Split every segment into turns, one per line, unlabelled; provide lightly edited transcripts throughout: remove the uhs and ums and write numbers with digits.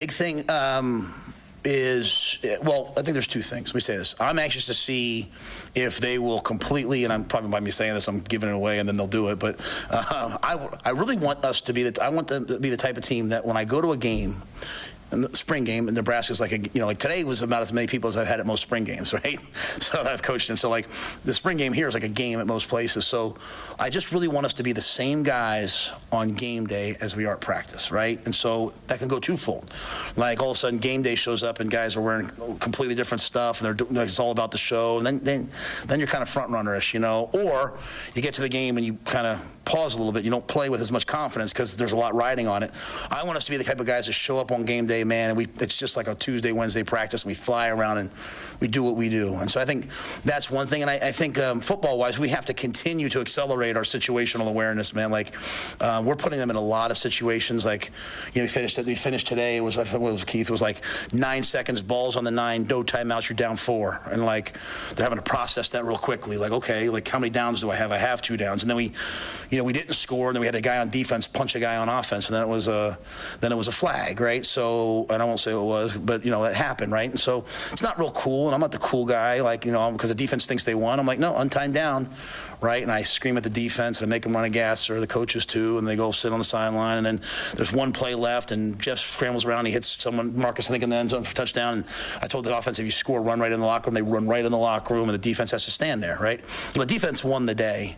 Big thing is, well, I think there's two things. Let me say this. I'm anxious to see if they will completely, and I'm probably by me saying this, I'm giving it away and then they'll do it, but I really want us to be, I want them to be the type of team that when I go to a game, and the spring game in Nebraska is like like today was about as many people as I've had at most spring games, right? So I've coached in. So like the spring game here is like a game at most places. So I just really want us to be the same guys on game day as we are at practice, right? And so that can go twofold. Like all of a sudden game day shows up and guys are wearing completely different stuff and it's all about the show. And then you're kind of front runner-ish, Or you get to the game and you kind of pause a little bit. You don't play with as much confidence because there's a lot riding on it. I want us to be the type of guys that show up on game day, man, and it's just like a Tuesday, Wednesday practice, and we fly around and we do what we do. And so I think that's one thing. And I think football-wise, we have to continue to accelerate our situational awareness, man. Like we're putting them in a lot of situations. Like we finished today. It was, I think it was Keith. It was like 9 seconds, balls on the 9, no timeouts. You're down 4, and like they're having to process that real quickly. Like okay, like how many downs do I have? I have 2 downs, and then we didn't score, and then we had a guy on defense punch a guy on offense, and then it was a flag, right? So and I won't say who it was, but that happened, right? And so it's not real cool, and I'm not the cool guy, like because the defense thinks they won. I'm like, no, untimed down, right? And I scream at the defense and I make them run a gas, or the coaches too, and they go sit on the sideline, and then there's one play left, and Jeff scrambles around, he hits someone, Marcus, I think, in the end zone for a touchdown. And I told the offense, if you score, run right in the locker room. They run right in the locker room, and the defense has to stand there, right? Well, the defense won the day.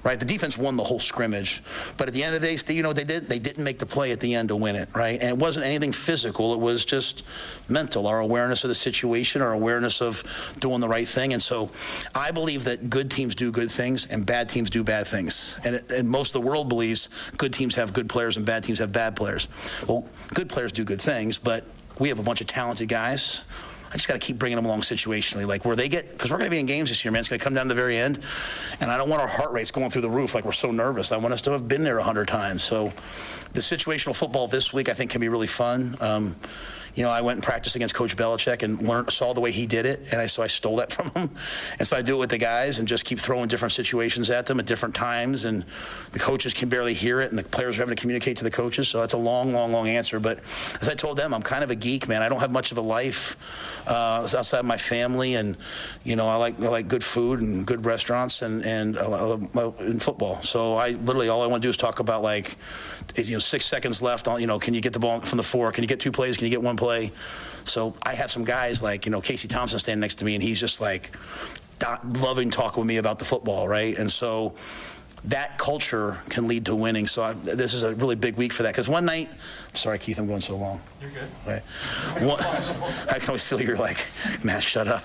Right, the defense won the whole scrimmage, but at the end of the day, Steve, what they did? They didn't make the play at the end to win it, right? And it wasn't anything physical; it was just mental. Our awareness of the situation, our awareness of doing the right thing, and so I believe that good teams do good things and bad teams do bad things. And most of the world believes good teams have good players and bad teams have bad players. Well, good players do good things, but we have a bunch of talented guys. I just got to keep bringing them along situationally, like where they get, because we're going to be in games this year, man. It's going to come down to the very end, and I don't want our heart rates going through the roof like we're so nervous. I want us to have been there 100 times. So the situational football this week, I think, can be really fun. I went and practiced against Coach Belichick and saw the way he did it, and so I stole that from him. And so I do it with the guys and just keep throwing different situations at them at different times, and the coaches can barely hear it, and the players are having to communicate to the coaches. So that's a long answer. But as I told them, I'm kind of a geek, man. I don't have much of a life outside of my family, and I like good food and good restaurants and football. So I literally all I want to do is talk about 6 seconds left. Can you get the ball from the 4? Can you get 2 plays? Can you get 1 play? So I have some guys like Casey Thompson standing next to me, and he's just like loving talking with me about the football, right? And so that culture can lead to winning. So this is a really big week for that. Because one night, sorry, Keith, I'm going so long.
You're good.
Right. I can always feel you're like, Matt, shut up.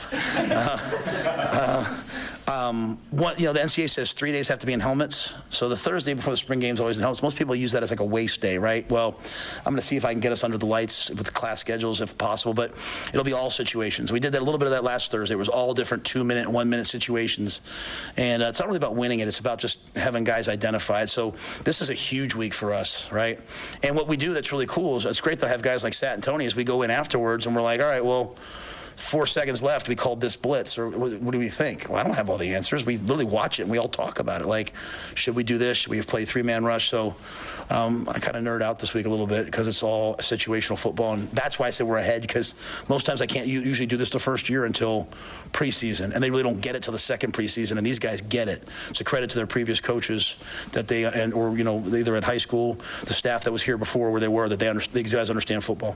The NCAA says 3 days have to be in helmets. So the Thursday before the spring game is always in helmets. Most people use that as like a waste day, right? Well, I'm going to see if I can get us under the lights with the class schedules if possible, but it'll be all situations. We did that a little bit of that last Thursday. It was all different 2-minute and 1-minute situations. And it's not really about winning it. It's about just having guys identified. So this is a huge week for us, right? And what we do that's really cool is it's great to have guys like Sat and Tony as we go in afterwards and we're like, all right, well, 4 seconds left, we called this blitz, or what do we think? Well, I don't have all the answers. We literally watch it and we all talk about it. Like, should we do this? Should we have played 3-man rush? So I kind of nerd out this week a little bit because it's all situational football, and that's why I say we're ahead, because most times I can't usually do this the first year until preseason, and they really don't get it till the second preseason, and these guys get it. It's a credit to their previous coaches that they either at high school, the staff that was here before where they were, that these guys understand football.